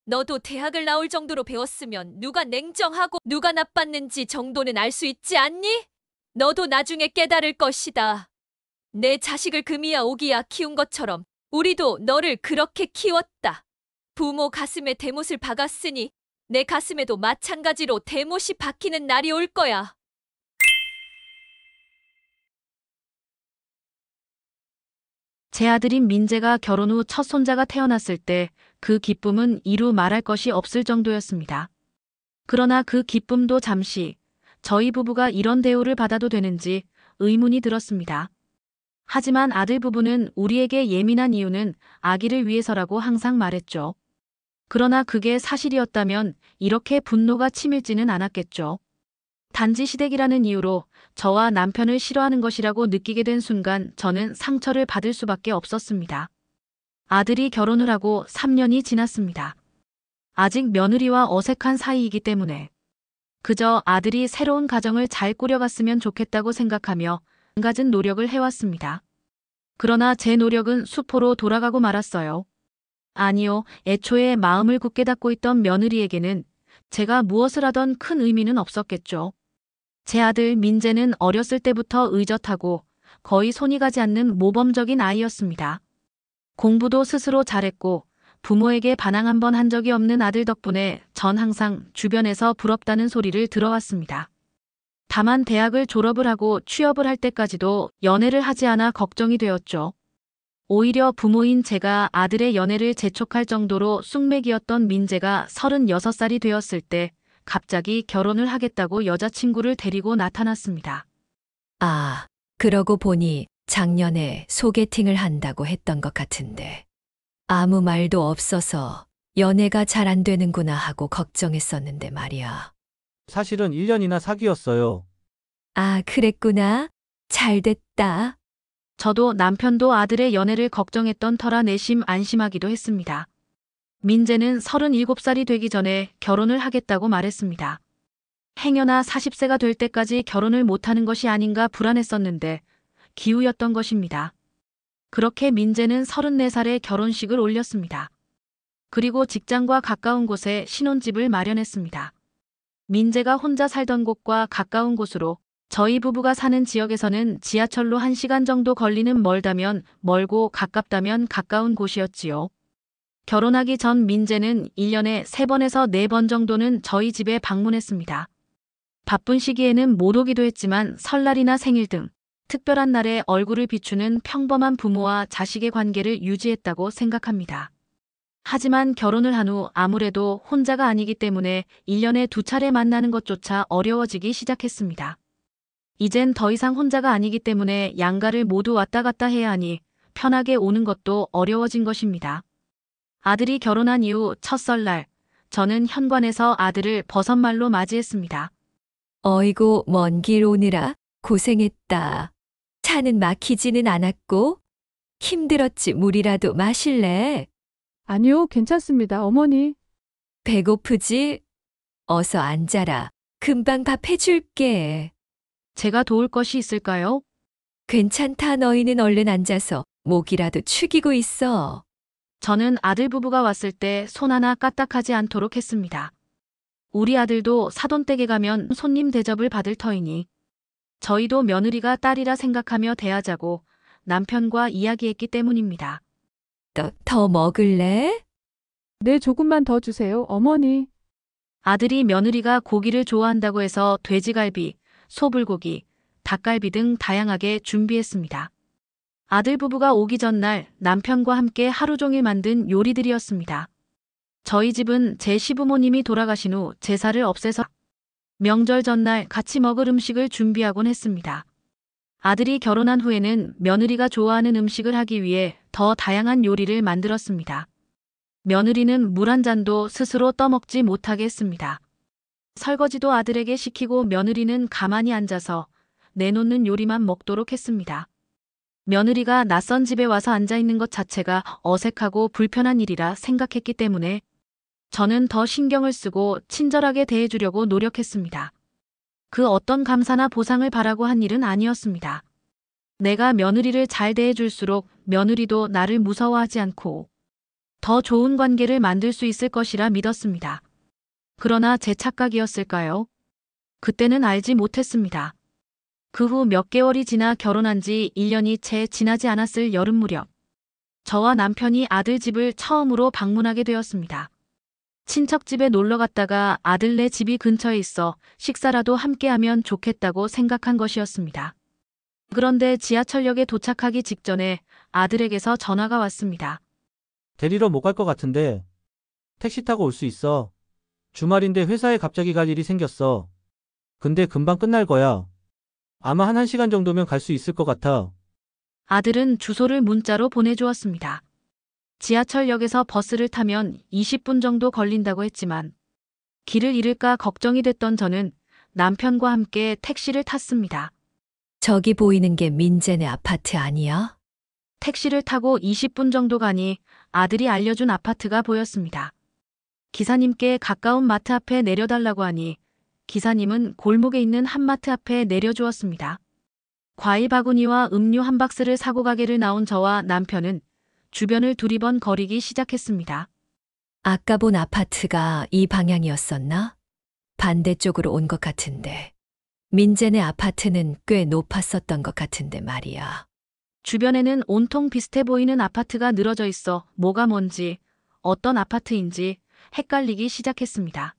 너도 대학을 나올 정도로 배웠으면 누가 냉정하고 누가 나빴는지 정도는 알 수 있지 않니? 너도 나중에 깨달을 것이다. 내 자식을 금이야 오기야 키운 것처럼 우리도 너를 그렇게 키웠다. 부모 가슴에 대못을 박았으니 내 가슴에도 마찬가지로 대못이 박히는 날이 올 거야. 제 아들인 민재가 결혼 후 첫 손자가 태어났을 때 그 기쁨은 이루 말할 것이 없을 정도였습니다. 그러나 그 기쁨도 잠시 저희 부부가 이런 대우를 받아도 되는지 의문이 들었습니다. 하지만 아들 부부는 우리에게 예민한 이유는 아기를 위해서라고 항상 말했죠. 그러나 그게 사실이었다면 이렇게 분노가 치밀지는 않았겠죠. 단지 시댁이라는 이유로 저와 남편을 싫어하는 것이라고 느끼게 된 순간 저는 상처를 받을 수밖에 없었습니다. 아들이 결혼을 하고 3년이 지났습니다. 아직 며느리와 어색한 사이이기 때문에 그저 아들이 새로운 가정을 잘 꾸려갔으면 좋겠다고 생각하며 갖은 노력을 해왔습니다. 그러나 제 노력은 수포로 돌아가고 말았어요. 아니요, 애초에 마음을 굳게 닫고 있던 며느리에게는 제가 무엇을 하던 큰 의미는 없었겠죠. 제 아들 민재는 어렸을 때부터 의젓하고 거의 손이 가지 않는 모범적인 아이였습니다. 공부도 스스로 잘했고 부모에게 반항 한 번 한 적이 없는 아들 덕분에 전 항상 주변에서 부럽다는 소리를 들어왔습니다. 다만 대학을 졸업을 하고 취업을 할 때까지도 연애를 하지 않아 걱정이 되었죠. 오히려 부모인 제가 아들의 연애를 재촉할 정도로 쑥맥이었던 민재가 36살이 되었을 때 갑자기 결혼을 하겠다고 여자친구를 데리고 나타났습니다. 아, 그러고 보니 작년에 소개팅을 한다고 했던 것 같은데. 아무 말도 없어서 연애가 잘 안 되는구나 하고 걱정했었는데 말이야. 사실은 1년이나 사귀었어요. 아, 그랬구나. 잘 됐다. 저도 남편도 아들의 연애를 걱정했던 터라 내심 안심하기도 했습니다. 민재는 37살이 되기 전에 결혼을 하겠다고 말했습니다. 행여나 40세가 될 때까지 결혼을 못하는 것이 아닌가 불안했었는데 기우였던 것입니다. 그렇게 민재는 34살에 결혼식을 올렸습니다. 그리고 직장과 가까운 곳에 신혼집을 마련했습니다. 민재가 혼자 살던 곳과 가까운 곳으로 저희 부부가 사는 지역에서는 지하철로 1시간 정도 걸리는 멀다면 멀고 가깝다면 가까운 곳이었지요. 결혼하기 전 민재는 1년에 3번에서 4번 정도는 저희 집에 방문했습니다. 바쁜 시기에는 못 오기도 했지만 설날이나 생일 등 특별한 날에 얼굴을 비추는 평범한 부모와 자식의 관계를 유지했다고 생각합니다. 하지만 결혼을 한 후 아무래도 혼자가 아니기 때문에 1년에 2차례 만나는 것조차 어려워지기 시작했습니다. 이젠 더 이상 혼자가 아니기 때문에 양가를 모두 왔다 갔다 해야 하니 편하게 오는 것도 어려워진 것입니다. 아들이 결혼한 이후 첫 설날, 저는 현관에서 아들을 버선말로 맞이했습니다. 어이구, 먼 길 오느라 고생했다. 차는 막히지는 않았고 힘들었지 물이라도 마실래? 아니요, 괜찮습니다, 어머니. 배고프지? 어서 앉아라. 금방 밥 해줄게. 제가 도울 것이 있을까요? 괜찮다. 너희는 얼른 앉아서 목이라도 축이고 있어. 저는 아들 부부가 왔을 때 손 하나 까딱하지 않도록 했습니다. 우리 아들도 사돈댁에 가면 손님 대접을 받을 터이니 저희도 며느리가 딸이라 생각하며 대하자고 남편과 이야기했기 때문입니다. 너 더 먹을래? 네, 조금만 더 주세요, 어머니. 아들이 며느리가 고기를 좋아한다고 해서 돼지갈비, 소불고기, 닭갈비 등 다양하게 준비했습니다. 아들 부부가 오기 전날 남편과 함께 하루 종일 만든 요리들이었습니다. 저희 집은 제 시부모님이 돌아가신 후 제사를 없애서 명절 전날 같이 먹을 음식을 준비하곤 했습니다. 아들이 결혼한 후에는 며느리가 좋아하는 음식을 하기 위해 더 다양한 요리를 만들었습니다. 며느리는 물 한 잔도 스스로 떠먹지 못하게 했습니다. 설거지도 아들에게 시키고 며느리는 가만히 앉아서 내놓는 요리만 먹도록 했습니다. 며느리가 낯선 집에 와서 앉아있는 것 자체가 어색하고 불편한 일이라 생각했기 때문에 저는 더 신경을 쓰고 친절하게 대해주려고 노력했습니다. 그 어떤 감사나 보상을 바라고 한 일은 아니었습니다. 내가 며느리를 잘 대해줄수록 며느리도 나를 무서워하지 않고 더 좋은 관계를 만들 수 있을 것이라 믿었습니다. 그러나 제 착각이었을까요? 그때는 알지 못했습니다. 그 후 몇 개월이 지나 결혼한 지 1년이 채 지나지 않았을 여름 무렵, 저와 남편이 아들 집을 처음으로 방문하게 되었습니다. 친척 집에 놀러 갔다가 아들네 집이 근처에 있어 식사라도 함께하면 좋겠다고 생각한 것이었습니다. 그런데 지하철역에 도착하기 직전에 아들에게서 전화가 왔습니다. 데리러 못 갈 것 같은데 택시 타고 올 수 있어. 주말인데 회사에 갑자기 갈 일이 생겼어. 근데 금방 끝날 거야. 아마 한 1시간 정도면 갈 수 있을 것 같아. 아들은 주소를 문자로 보내주었습니다. 지하철역에서 버스를 타면 20분 정도 걸린다고 했지만 길을 잃을까 걱정이 됐던 저는 남편과 함께 택시를 탔습니다. 저기 보이는 게 민재네 아파트 아니야? 택시를 타고 20분 정도 가니 아들이 알려준 아파트가 보였습니다. 기사님께 가까운 마트 앞에 내려달라고 하니 기사님은 골목에 있는 한 마트 앞에 내려주었습니다. 과일 바구니와 음료 한 박스를 사고 가게를 나온 저와 남편은 주변을 두리번거리기 시작했습니다. 아까 본 아파트가 이 방향이었었나? 반대쪽으로 온 것 같은데. 민재네 아파트는 꽤 높았었던 것 같은데 말이야. 주변에는 온통 비슷해 보이는 아파트가 늘어져 있어 뭐가 뭔지 어떤 아파트인지 헷갈리기 시작했습니다.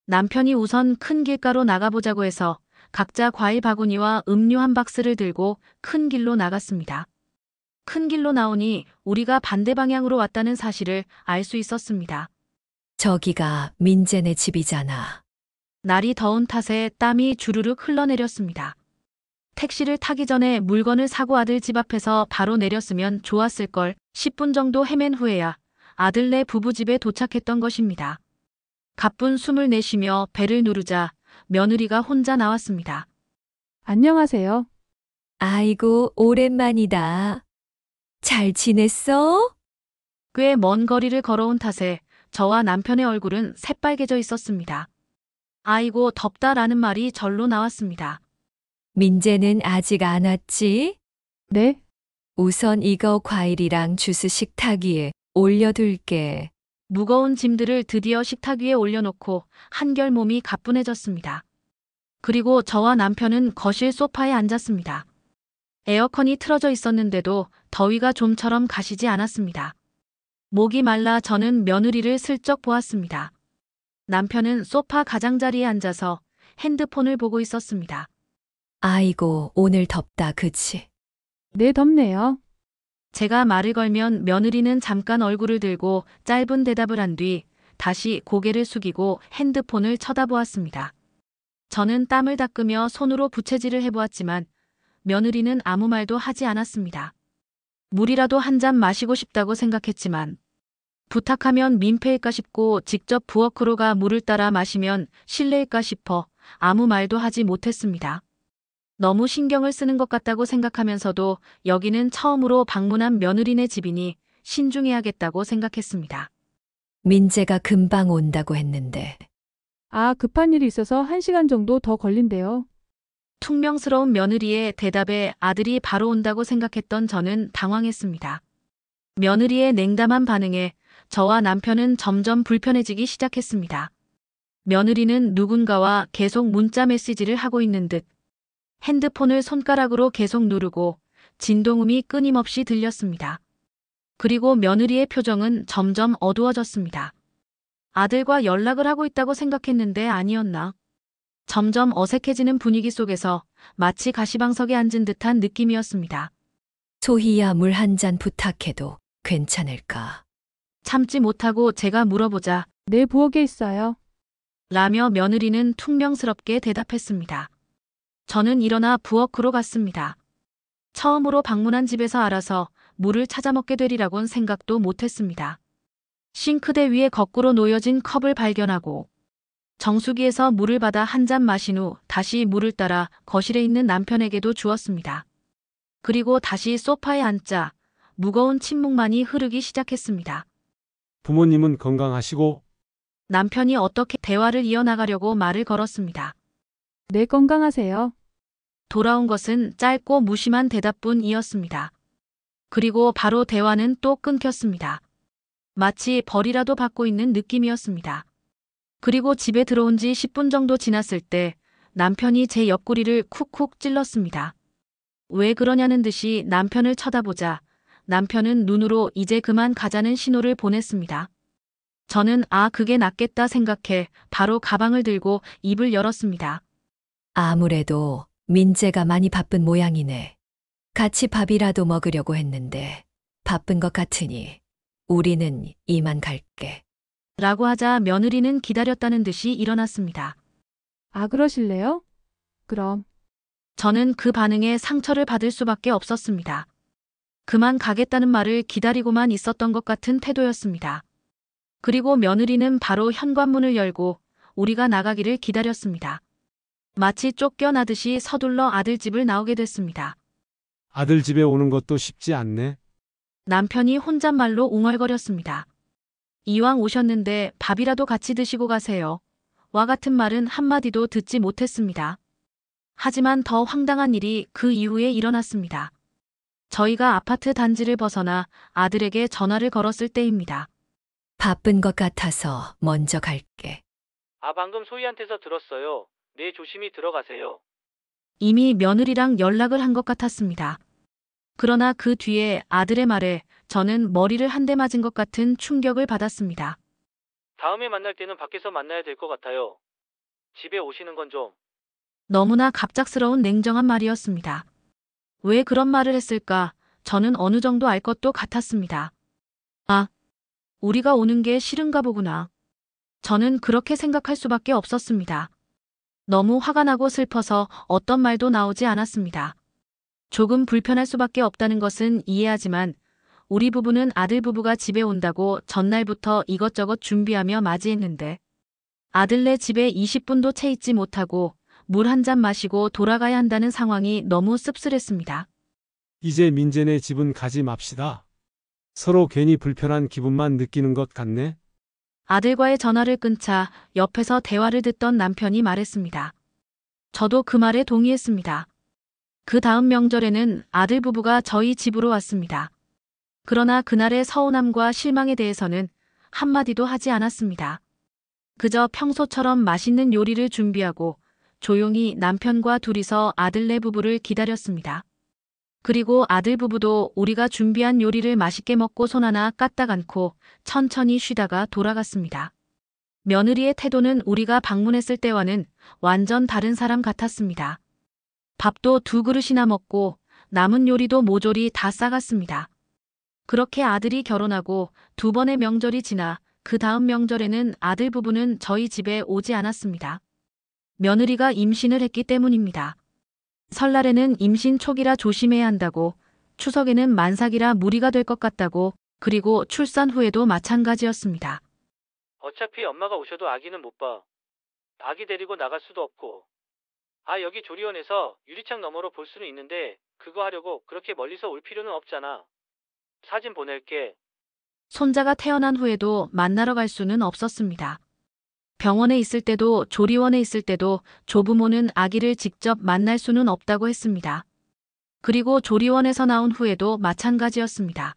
남편이 우선 큰 길가로 나가보자고 해서 각자 과일 바구니와 음료 한 박스를 들고 큰 길로 나갔습니다. 큰 길로 나오니 우리가 반대 방향으로 왔다는 사실을 알 수 있었습니다. 저기가 민재네 집이잖아. 날이 더운 탓에 땀이 주르륵 흘러내렸습니다. 택시를 타기 전에 물건을 사고 아들 집 앞에서 바로 내렸으면 좋았을 걸 10분 정도 헤맨 후에야 아들네 부부 집에 도착했던 것입니다. 가쁜 숨을 내쉬며 배를 누르자 며느리가 혼자 나왔습니다. 안녕하세요. 아이고, 오랜만이다. 잘 지냈어? 꽤 먼 거리를 걸어온 탓에 저와 남편의 얼굴은 새빨개져 있었습니다. 아이고 덥다라는 말이 절로 나왔습니다. 민재는 아직 안 왔지? 네, 우선 이거 과일이랑 주스 식탁 위에 올려둘게. 무거운 짐들을 드디어 식탁 위에 올려놓고 한결 몸이 가뿐해졌습니다. 그리고 저와 남편은 거실 소파에 앉았습니다. 에어컨이 틀어져 있었는데도 더위가 좀처럼 가시지 않았습니다. 목이 말라 저는 며느리를 슬쩍 보았습니다. 남편은 소파 가장자리에 앉아서 핸드폰을 보고 있었습니다. 아이고, 오늘 덥다, 그치? 네, 덥네요. 제가 말을 걸면 며느리는 잠깐 얼굴을 들고 짧은 대답을 한 뒤 다시 고개를 숙이고 핸드폰을 쳐다보았습니다. 저는 땀을 닦으며 손으로 부채질을 해보았지만 며느리는 아무 말도 하지 않았습니다. 물이라도 한 잔 마시고 싶다고 생각했지만 부탁하면 민폐일까 싶고 직접 부엌으로 가 물을 따라 마시면 실례일까 싶어 아무 말도 하지 못했습니다. 너무 신경을 쓰는 것 같다고 생각하면서도 여기는 처음으로 방문한 며느리네 집이니 신중해야겠다고 생각했습니다. 민재가 금방 온다고 했는데. 아, 급한 일이 있어서 1시간 정도 더 걸린대요. 퉁명스러운 며느리의 대답에 아들이 바로 온다고 생각했던 저는 당황했습니다. 며느리의 냉담한 반응에 저와 남편은 점점 불편해지기 시작했습니다. 며느리는 누군가와 계속 문자 메시지를 하고 있는 듯 핸드폰을 손가락으로 계속 누르고 진동음이 끊임없이 들렸습니다. 그리고 며느리의 표정은 점점 어두워졌습니다. 아들과 연락을 하고 있다고 생각했는데 아니었나? 점점 어색해지는 분위기 속에서 마치 가시방석에 앉은 듯한 느낌이었습니다. 소희야, 물 한 잔 부탁해도 괜찮을까? 참지 못하고 제가 물어보자 네, 부엌에 있어요. 라며 며느리는 퉁명스럽게 대답했습니다. 저는 일어나 부엌으로 갔습니다. 처음으로 방문한 집에서 알아서 물을 찾아 먹게 되리라곤 생각도 못했습니다. 싱크대 위에 거꾸로 놓여진 컵을 발견하고 정수기에서 물을 받아 한 잔 마신 후 다시 물을 따라 거실에 있는 남편에게도 주었습니다. 그리고 다시 소파에 앉자 무거운 침묵만이 흐르기 시작했습니다. 부모님은 건강하시고 남편이 어떻게 대화를 이어나가려고 말을 걸었습니다. 네, 건강하세요. 돌아온 것은 짧고 무심한 대답뿐이었습니다. 그리고 바로 대화는 또 끊겼습니다. 마치 벌이라도 받고 있는 느낌이었습니다. 그리고 집에 들어온 지 10분 정도 지났을 때 남편이 제 옆구리를 쿡쿡 찔렀습니다. 왜 그러냐는 듯이 남편을 쳐다보자 남편은 눈으로 이제 그만 가자는 신호를 보냈습니다. 저는 그게 낫겠다 생각해 바로 가방을 들고 입을 열었습니다. 아무래도 민재가 많이 바쁜 모양이네. 같이 밥이라도 먹으려고 했는데 바쁜 것 같으니 우리는 이만 갈게. 라고 하자 며느리는 기다렸다는 듯이 일어났습니다. 그러실래요? 그럼. 저는 그 반응에 상처를 받을 수밖에 없었습니다. 그만 가겠다는 말을 기다리고만 있었던 것 같은 태도였습니다. 그리고 며느리는 바로 현관문을 열고 우리가 나가기를 기다렸습니다. 마치 쫓겨나듯이 서둘러 아들 집을 나오게 됐습니다. 아들 집에 오는 것도 쉽지 않네. 남편이 혼잣말로 웅얼거렸습니다. 이왕 오셨는데 밥이라도 같이 드시고 가세요. 와 같은 말은 한마디도 듣지 못했습니다. 하지만 더 황당한 일이 그 이후에 일어났습니다. 저희가 아파트 단지를 벗어나 아들에게 전화를 걸었을 때입니다. 바쁜 것 같아서 먼저 갈게. 방금 소희한테서 들었어요. 네, 조심히 들어가세요. 이미 며느리랑 연락을 한 것 같았습니다. 그러나 그 뒤에 아들의 말에 저는 머리를 한 대 맞은 것 같은 충격을 받았습니다. 다음에 만날 때는 밖에서 만나야 될 것 같아요. 집에 오시는 건 좀. 너무나 갑작스러운 냉정한 말이었습니다. 왜 그런 말을 했을까? 저는 어느 정도 알 것도 같았습니다. 우리가 오는 게 싫은가 보구나. 저는 그렇게 생각할 수밖에 없었습니다. 너무 화가 나고 슬퍼서 어떤 말도 나오지 않았습니다. 조금 불편할 수밖에 없다는 것은 이해하지만 우리 부부는 아들 부부가 집에 온다고 전날부터 이것저것 준비하며 맞이했는데 아들네 집에 20분도 채 있지 못하고 물 한 잔 마시고 돌아가야 한다는 상황이 너무 씁쓸했습니다. 이제 민재네 집은 가지 맙시다. 서로 괜히 불편한 기분만 느끼는 것 같네. 아들과의 전화를 끊자 옆에서 대화를 듣던 남편이 말했습니다. 저도 그 말에 동의했습니다. 그 다음 명절에는 아들 부부가 저희 집으로 왔습니다. 그러나 그날의 서운함과 실망에 대해서는 한마디도 하지 않았습니다. 그저 평소처럼 맛있는 요리를 준비하고 조용히 남편과 둘이서 아들네 부부를 기다렸습니다. 그리고 아들 부부도 우리가 준비한 요리를 맛있게 먹고 손 하나 까딱 않고 천천히 쉬다가 돌아갔습니다. 며느리의 태도는 우리가 방문했을 때와는 완전 다른 사람 같았습니다. 밥도 2그릇이나 먹고 남은 요리도 모조리 다 싸갔습니다. 그렇게 아들이 결혼하고 2번의 명절이 지나 그 다음 명절에는 아들 부부는 저희 집에 오지 않았습니다. 며느리가 임신을 했기 때문입니다. 설날에는 임신 초기라 조심해야 한다고, 추석에는 만삭이라 무리가 될 것 같다고, 그리고 출산 후에도 마찬가지였습니다. 어차피 엄마가 오셔도 아기는 못 봐. 아기 데리고 나갈 수도 없고. 여기 조리원에서 유리창 너머로 볼 수는 있는데 그거 하려고 그렇게 멀리서 올 필요는 없잖아. 사진 보낼게. 손자가 태어난 후에도 만나러 갈 수는 없었습니다. 병원에 있을 때도 조리원에 있을 때도 조부모는 아기를 직접 만날 수는 없다고 했습니다. 그리고 조리원에서 나온 후에도 마찬가지였습니다.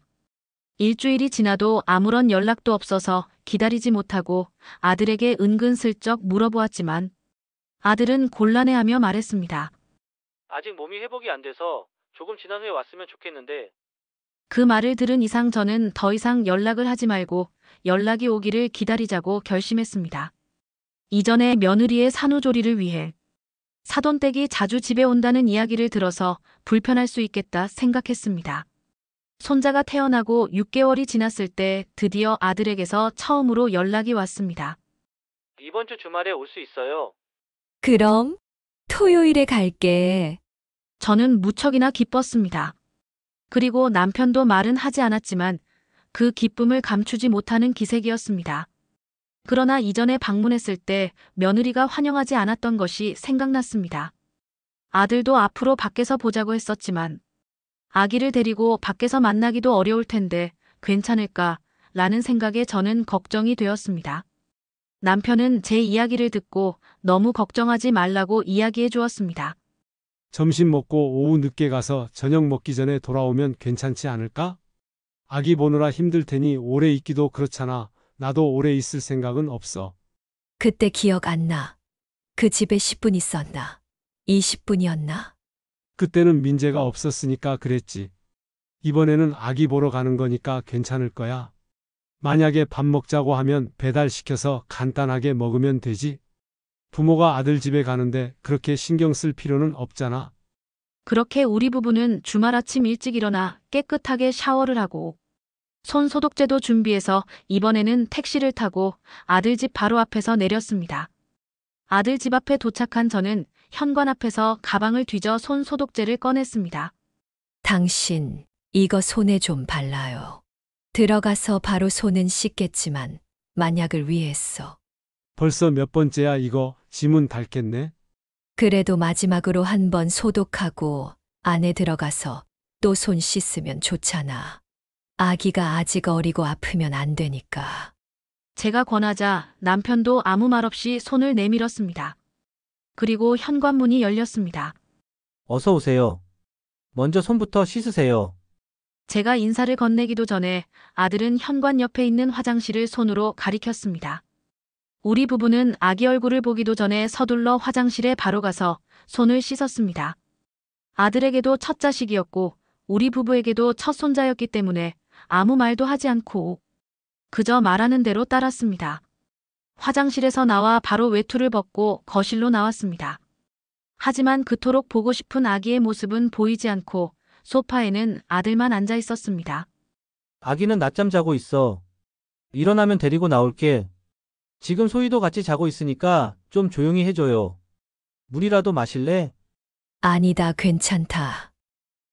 일주일이 지나도 아무런 연락도 없어서 기다리지 못하고 아들에게 은근슬쩍 물어보았지만 아들은 곤란해하며 말했습니다. 아직 몸이 회복이 안 돼서 조금 지난 후에 왔으면 좋겠는데. 그 말을 들은 이상 저는 더 이상 연락을 하지 말고 연락이 오기를 기다리자고 결심했습니다. 이전에 며느리의 산후조리를 위해 사돈댁이 자주 집에 온다는 이야기를 들어서 불편할 수 있겠다 생각했습니다. 손자가 태어나고 6개월이 지났을 때 드디어 아들에게서 처음으로 연락이 왔습니다. 이번 주 주말에 올 수 있어요. 그럼 토요일에 갈게. 저는 무척이나 기뻤습니다. 그리고 남편도 말은 하지 않았지만 그 기쁨을 감추지 못하는 기색이었습니다. 그러나 이전에 방문했을 때 며느리가 환영하지 않았던 것이 생각났습니다. 아들도 앞으로 밖에서 보자고 했었지만 아기를 데리고 밖에서 만나기도 어려울 텐데 괜찮을까? 라는 생각에 저는 걱정이 되었습니다. 남편은 제 이야기를 듣고 너무 걱정하지 말라고 이야기해 주었습니다. 점심 먹고 오후 늦게 가서 저녁 먹기 전에 돌아오면 괜찮지 않을까? 아기 보느라 힘들 테니 오래 있기도 그렇잖아. 나도 오래 있을 생각은 없어. 그때 기억 안 나. 그 집에 10분 있었나? 20분이었나? 그때는 민재가 없었으니까 그랬지. 이번에는 아기 보러 가는 거니까 괜찮을 거야. 만약에 밥 먹자고 하면 배달시켜서 간단하게 먹으면 되지. 부모가 아들 집에 가는데 그렇게 신경 쓸 필요는 없잖아. 그렇게 우리 부부는 주말 아침 일찍 일어나 깨끗하게 샤워를 하고 손 소독제도 준비해서 이번에는 택시를 타고 아들 집 바로 앞에서 내렸습니다. 아들 집 앞에 도착한 저는 현관 앞에서 가방을 뒤져 손 소독제를 꺼냈습니다. 당신, 이거 손에 좀 발라요. 들어가서 바로 손은 씻겠지만 만약을 위해서. 벌써 몇 번째야 이거. 지문 닳겠네. 그래도 마지막으로 한 번 소독하고 안에 들어가서 또 손 씻으면 좋잖아. 아기가 아직 어리고 아프면 안 되니까. 제가 권하자 남편도 아무 말 없이 손을 내밀었습니다. 그리고 현관문이 열렸습니다. 어서 오세요. 먼저 손부터 씻으세요. 제가 인사를 건네기도 전에 아들은 현관 옆에 있는 화장실을 손으로 가리켰습니다. 우리 부부는 아기 얼굴을 보기도 전에 서둘러 화장실에 바로 가서 손을 씻었습니다. 아들에게도 첫 자식이었고 우리 부부에게도 첫 손자였기 때문에 아무 말도 하지 않고 그저 말하는 대로 따랐습니다. 화장실에서 나와 바로 외투를 벗고 거실로 나왔습니다. 하지만 그토록 보고 싶은 아기의 모습은 보이지 않고 소파에는 아들만 앉아 있었습니다. 아기는 낮잠 자고 있어. 일어나면 데리고 나올게. 지금 소희도 같이 자고 있으니까 좀 조용히 해줘요. 물이라도 마실래? 아니다, 괜찮다.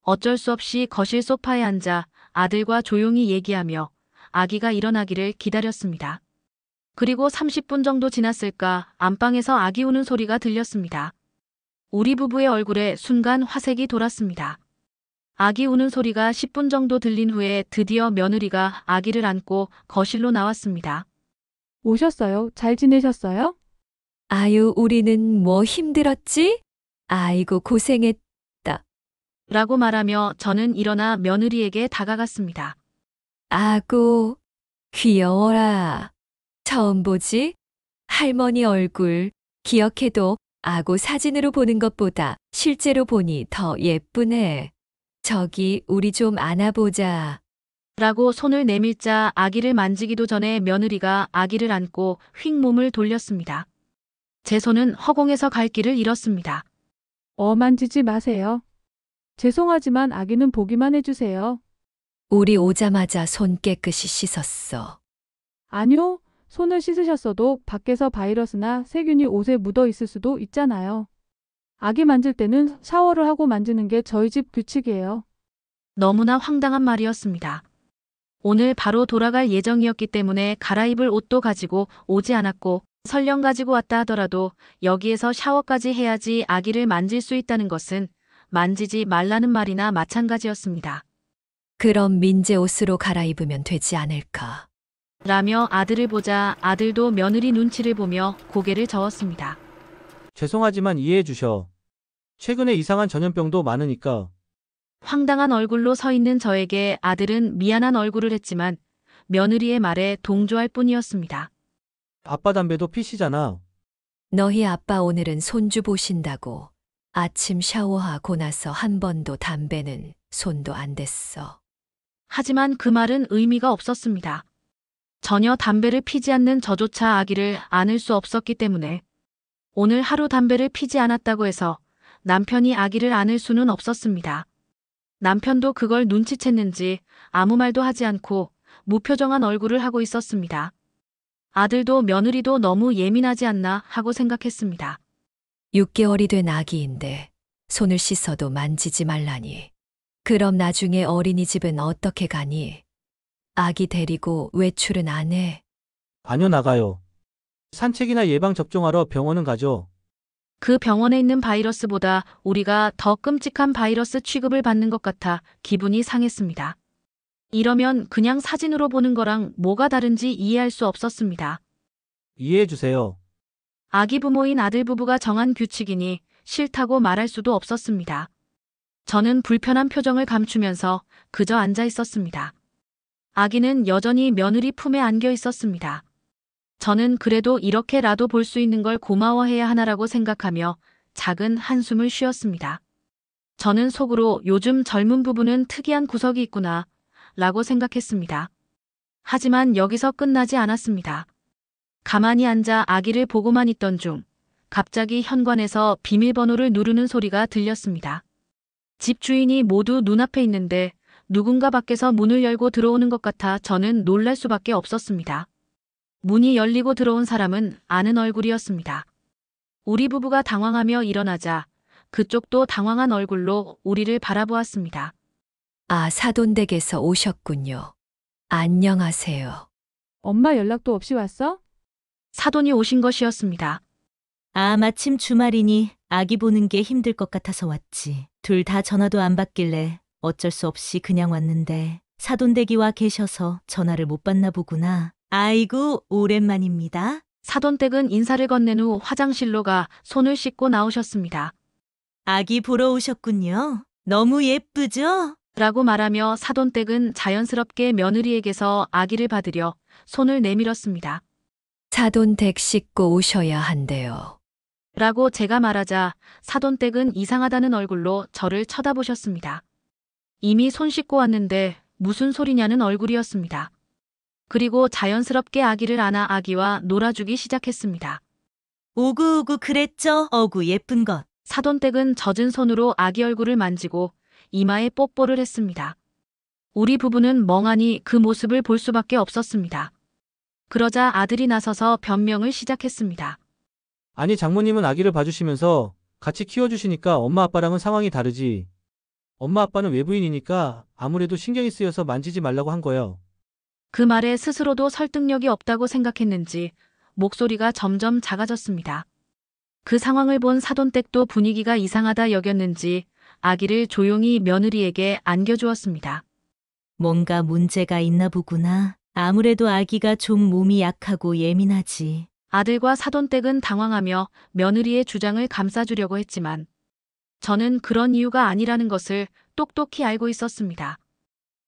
어쩔 수 없이 거실 소파에 앉아 아들과 조용히 얘기하며 아기가 일어나기를 기다렸습니다. 그리고 30분 정도 지났을까 안방에서 아기 우는 소리가 들렸습니다. 우리 부부의 얼굴에 순간 화색이 돌았습니다. 아기 우는 소리가 10분 정도 들린 후에 드디어 며느리가 아기를 안고 거실로 나왔습니다. 오셨어요? 잘 지내셨어요? 아유, 우리는 뭐 힘들었지? 아이고, 고생했. 라고 말하며 저는 일어나 며느리에게 다가갔습니다. 아고, 귀여워라. 처음 보지? 할머니 얼굴 기억해도 아고 사진으로 보는 것보다 실제로 보니 더 예쁘네. 저기 우리 좀 안아보자. 라고 손을 내밀자 아기를 만지기도 전에 며느리가 아기를 안고 휙 몸을 돌렸습니다. 제 손은 허공에서 갈 길을 잃었습니다. 만지지 마세요. 죄송하지만 아기는 보기만 해주세요. 우리 오자마자 손 깨끗이 씻었어. 아니요. 손을 씻으셨어도 밖에서 바이러스나 세균이 옷에 묻어 있을 수도 있잖아요. 아기 만질 때는 샤워를 하고 만지는 게 저희 집 규칙이에요. 너무나 황당한 말이었습니다. 오늘 바로 돌아갈 예정이었기 때문에 갈아입을 옷도 가지고 오지 않았고 설령 가지고 왔다 하더라도 여기에서 샤워까지 해야지 아기를 만질 수 있다는 것은 만지지 말라는 말이나 마찬가지였습니다. 그럼 민재 옷으로 갈아입으면 되지 않을까? 라며 아들을 보자 아들도 며느리 눈치를 보며 고개를 저었습니다. 죄송하지만 이해해 주셔. 최근에 이상한 전염병도 많으니까. 황당한 얼굴로 서 있는 저에게 아들은 미안한 얼굴을 했지만 며느리의 말에 동조할 뿐이었습니다. 아빠 담배도 피시잖아. 너희 아빠 오늘은 손주 보신다고 아침 샤워하고 나서 한 번도 담배는 손도 안 댔어. 하지만 그 말은 의미가 없었습니다. 전혀 담배를 피지 않는 저조차 아기를 안을 수 없었기 때문에 오늘 하루 담배를 피지 않았다고 해서 남편이 아기를 안을 수는 없었습니다. 남편도 그걸 눈치챘는지 아무 말도 하지 않고 무표정한 얼굴을 하고 있었습니다. 아들도 며느리도 너무 예민하지 않나 하고 생각했습니다. 6개월이 된 아기인데 손을 씻어도 만지지 말라니. 그럼 나중에 어린이집은 어떻게 가니? 아기 데리고 외출은 안 해? 아니요, 나가요. 산책이나 예방접종하러 병원은 가죠. 그 병원에 있는 바이러스보다 우리가 더 끔찍한 바이러스 취급을 받는 것 같아 기분이 상했습니다. 이러면 그냥 사진으로 보는 거랑 뭐가 다른지 이해할 수 없었습니다. 이해해 주세요. 아기 부모인 아들 부부가 정한 규칙이니 싫다고 말할 수도 없었습니다. 저는 불편한 표정을 감추면서 그저 앉아 있었습니다. 아기는 여전히 며느리 품에 안겨 있었습니다. 저는 그래도 이렇게라도 볼 수 있는 걸 고마워해야 하나라고 생각하며 작은 한숨을 쉬었습니다. 저는 속으로 요즘 젊은 부부는 특이한 구석이 있구나 라고 생각했습니다. 하지만 여기서 끝나지 않았습니다. 가만히 앉아 아기를 보고만 있던 중 갑자기 현관에서 비밀번호를 누르는 소리가 들렸습니다. 집 주인이 모두 눈앞에 있는데 누군가 밖에서 문을 열고 들어오는 것 같아 저는 놀랄 수밖에 없었습니다. 문이 열리고 들어온 사람은 아는 얼굴이었습니다. 우리 부부가 당황하며 일어나자 그쪽도 당황한 얼굴로 우리를 바라보았습니다. 아, 사돈댁에서 오셨군요. 안녕하세요. 엄마 연락도 없이 왔어? 사돈이 오신 것이었습니다. 아, 마침 주말이니 아기 보는 게 힘들 것 같아서 왔지. 둘 다 전화도 안 받길래 어쩔 수 없이 그냥 왔는데 사돈댁이 와 계셔서 전화를 못 받나 보구나. 아이고, 오랜만입니다. 사돈댁은 인사를 건넨 후 화장실로 가 손을 씻고 나오셨습니다. 아기 보러 오셨군요. 너무 예쁘죠? 라고 말하며 사돈댁은 자연스럽게 며느리에게서 아기를 받으려 손을 내밀었습니다. 사돈댁 씻고 오셔야 한대요. 라고 제가 말하자 사돈댁은 이상하다는 얼굴로 저를 쳐다보셨습니다. 이미 손 씻고 왔는데 무슨 소리냐는 얼굴이었습니다. 그리고 자연스럽게 아기를 안아 아기와 놀아주기 시작했습니다. 오구오구 그랬죠? 어구 예쁜 것. 사돈댁은 젖은 손으로 아기 얼굴을 만지고 이마에 뽀뽀를 했습니다. 우리 부부는 멍하니 그 모습을 볼 수밖에 없었습니다. 그러자 아들이 나서서 변명을 시작했습니다. 아니, 장모님은 아기를 봐주시면서 같이 키워주시니까 엄마 아빠랑은 상황이 다르지. 엄마 아빠는 외부인이니까 아무래도 신경이 쓰여서 만지지 말라고 한 거예요. 그 말에 스스로도 설득력이 없다고 생각했는지 목소리가 점점 작아졌습니다. 그 상황을 본 사돈댁도 분위기가 이상하다 여겼는지 아기를 조용히 며느리에게 안겨주었습니다. 뭔가 문제가 있나 보구나. 아무래도 아기가 좀 몸이 약하고 예민하지. 아들과 사돈댁은 당황하며 며느리의 주장을 감싸주려고 했지만 저는 그런 이유가 아니라는 것을 똑똑히 알고 있었습니다.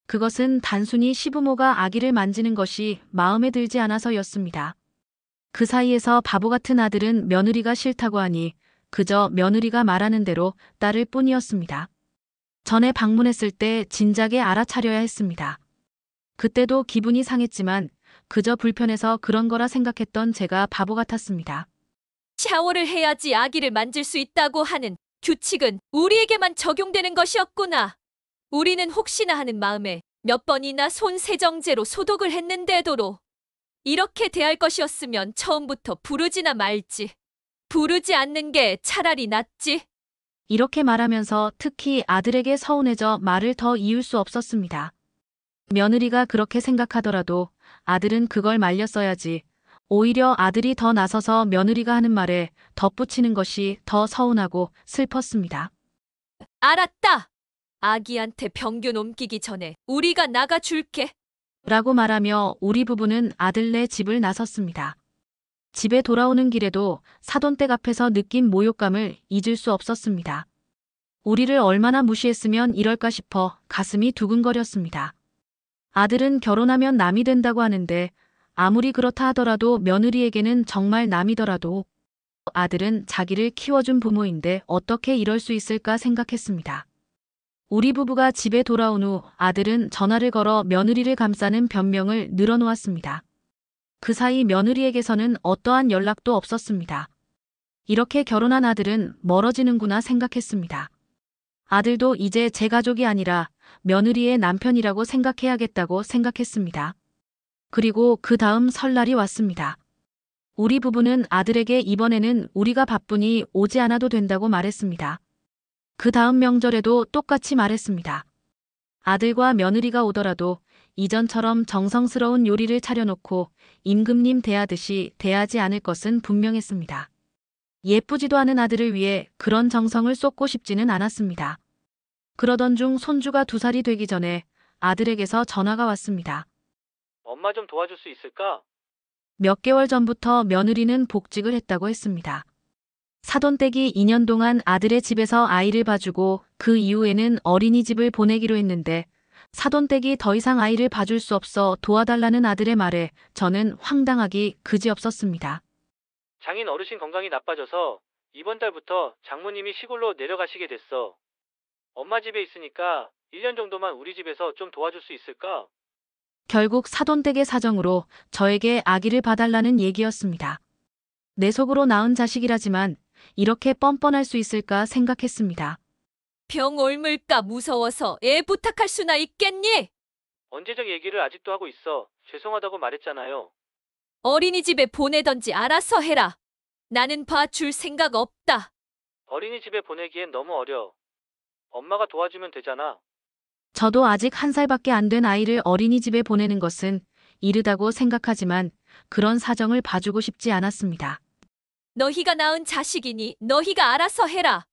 그것은 단순히 시부모가 아기를 만지는 것이 마음에 들지 않아서였습니다. 그 사이에서 바보 같은 아들은 며느리가 싫다고 하니 그저 며느리가 말하는 대로 따를 뿐이었습니다. 전에 방문했을 때 진작에 알아차려야 했습니다. 그때도 기분이 상했지만 그저 불편해서 그런 거라 생각했던 제가 바보 같았습니다. 샤워를 해야지 아기를 만질 수 있다고 하는 규칙은 우리에게만 적용되는 것이었구나. 우리는 혹시나 하는 마음에 몇 번이나 손 세정제로 소독을 했는데도로 이렇게 대할 것이었으면 처음부터 부르지나 말지. 부르지 않는 게 차라리 낫지. 이렇게 말하면서 특히 아들에게 서운해져 말을 더 이을 수 없었습니다. 며느리가 그렇게 생각하더라도 아들은 그걸 말렸어야지. 오히려 아들이 더 나서서 며느리가 하는 말에 덧붙이는 것이 더 서운하고 슬펐습니다. 알았다. 아기한테 병균 옮기기 전에 우리가 나가줄게. 라고 말하며 우리 부부는 아들네 집을 나섰습니다. 집에 돌아오는 길에도 사돈댁 앞에서 느낀 모욕감을 잊을 수 없었습니다. 우리를 얼마나 무시했으면 이럴까 싶어 가슴이 두근거렸습니다. 아들은 결혼하면 남이 된다고 하는데 아무리 그렇다 하더라도 며느리에게는 정말 남이더라도 아들은 자기를 키워준 부모인데 어떻게 이럴 수 있을까 생각했습니다. 우리 부부가 집에 돌아온 후 아들은 전화를 걸어 며느리를 감싸는 변명을 늘어놓았습니다. 그 사이 며느리에게서는 어떠한 연락도 없었습니다. 이렇게 결혼한 아들은 멀어지는구나 생각했습니다. 아들도 이제 제 가족이 아니라 며느리의 남편이라고 생각해야겠다고 생각했습니다. 그리고 그 다음 설날이 왔습니다. 우리 부부는 아들에게 이번에는 우리가 바쁘니 오지 않아도 된다고 말했습니다. 그 다음 명절에도 똑같이 말했습니다. 아들과 며느리가 오더라도 이전처럼 정성스러운 요리를 차려놓고 임금님 대하듯이 대하지 않을 것은 분명했습니다. 예쁘지도 않은 아들을 위해 그런 정성을 쏟고 싶지는 않았습니다. 그러던 중 손주가 2살이 되기 전에 아들에게서 전화가 왔습니다. 엄마 좀 도와줄 수 있을까? 몇 개월 전부터 며느리는 복직을 했다고 했습니다. 사돈댁이 2년 동안 아들의 집에서 아이를 봐주고 그 이후에는 어린이집을 보내기로 했는데 사돈댁이 더 이상 아이를 봐줄 수 없어 도와달라는 아들의 말에 저는 황당하기 그지없었습니다. 장인 어르신 건강이 나빠져서 이번 달부터 장모님이 시골로 내려가시게 됐어. 엄마 집에 있으니까 1년 정도만 우리 집에서 좀 도와줄 수 있을까? 결국 사돈댁의 사정으로 저에게 아기를 봐달라는 얘기였습니다. 내 속으로 낳은 자식이라지만 이렇게 뻔뻔할 수 있을까 생각했습니다. 병 옮을까 무서워서 애 부탁할 수나 있겠니? 언제적 얘기를 아직도 하고 있어. 죄송하다고 말했잖아요. 어린이집에 보내던지 알아서 해라. 나는 봐줄 생각 없다. 어린이집에 보내기엔 너무 어려. 엄마가 도와주면 되잖아. 저도 아직 1살밖에 안 된 아이를 어린이집에 보내는 것은 이르다고 생각하지만 그런 사정을 봐주고 싶지 않았습니다. 너희가 낳은 자식이니 너희가 알아서 해라.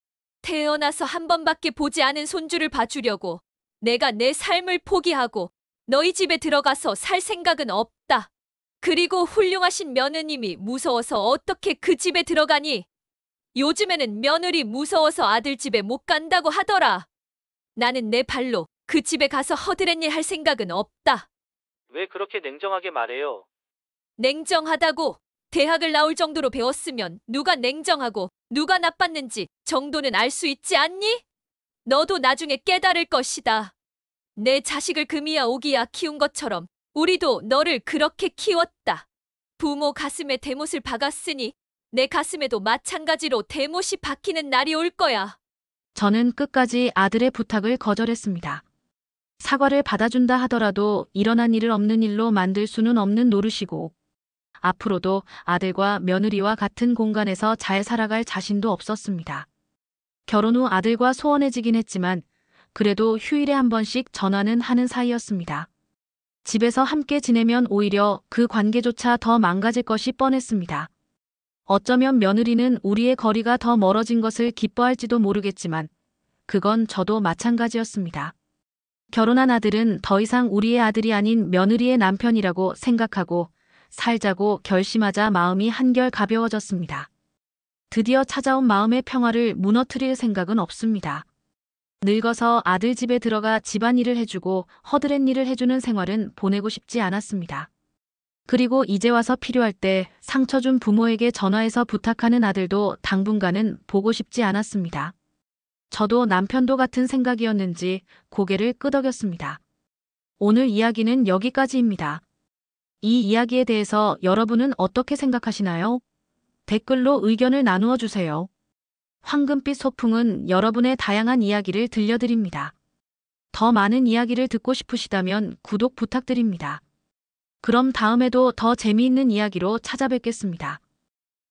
태어나서 한 번밖에 보지 않은 손주를 봐주려고 내가 내 삶을 포기하고 너희 집에 들어가서 살 생각은 없다. 그리고 훌륭하신 며느님이 무서워서 어떻게 그 집에 들어가니? 요즘에는 며느리 무서워서 아들 집에 못 간다고 하더라. 나는 내 발로 그 집에 가서 허드렛일 할 생각은 없다. 왜 그렇게 냉정하게 말해요? 냉정하다고? 대학을 나올 정도로 배웠으면 누가 냉정하고 누가 나빴는지 정도는 알 수 있지 않니? 너도 나중에 깨달을 것이다. 내 자식을 금이야 오기야 키운 것처럼 우리도 너를 그렇게 키웠다. 부모 가슴에 대못을 박았으니 내 가슴에도 마찬가지로 대못이 박히는 날이 올 거야. 저는 끝까지 아들의 부탁을 거절했습니다. 사과를 받아준다 하더라도 일어난 일을 없는 일로 만들 수는 없는 노릇이고 앞으로도 아들과 며느리와 같은 공간에서 잘 살아갈 자신도 없었습니다. 결혼 후 아들과 소원해지긴 했지만 그래도 휴일에 한 번씩 전화는 하는 사이였습니다. 집에서 함께 지내면 오히려 그 관계조차 더 망가질 것이 뻔했습니다. 어쩌면 며느리는 우리의 거리가 더 멀어진 것을 기뻐할지도 모르겠지만 그건 저도 마찬가지였습니다. 결혼한 아들은 더 이상 우리의 아들이 아닌 며느리의 남편이라고 생각하고 살자고 결심하자 마음이 한결 가벼워졌습니다. 드디어 찾아온 마음의 평화를 무너뜨릴 생각은 없습니다. 늙어서 아들 집에 들어가 집안일을 해주고 허드렛일을 해주는 생활은 보내고 싶지 않았습니다. 그리고 이제 와서 필요할 때 상처 준 부모에게 전화해서 부탁하는 아들도 당분간은 보고 싶지 않았습니다. 저도 남편도 같은 생각이었는지 고개를 끄덕였습니다. 오늘 이야기는 여기까지입니다. 이 이야기에 대해서 여러분은 어떻게 생각하시나요? 댓글로 의견을 나누어 주세요. 황금빛 소풍은 여러분의 다양한 이야기를 들려드립니다. 더 많은 이야기를 듣고 싶으시다면 구독 부탁드립니다. 그럼 다음에도 더 재미있는 이야기로 찾아뵙겠습니다.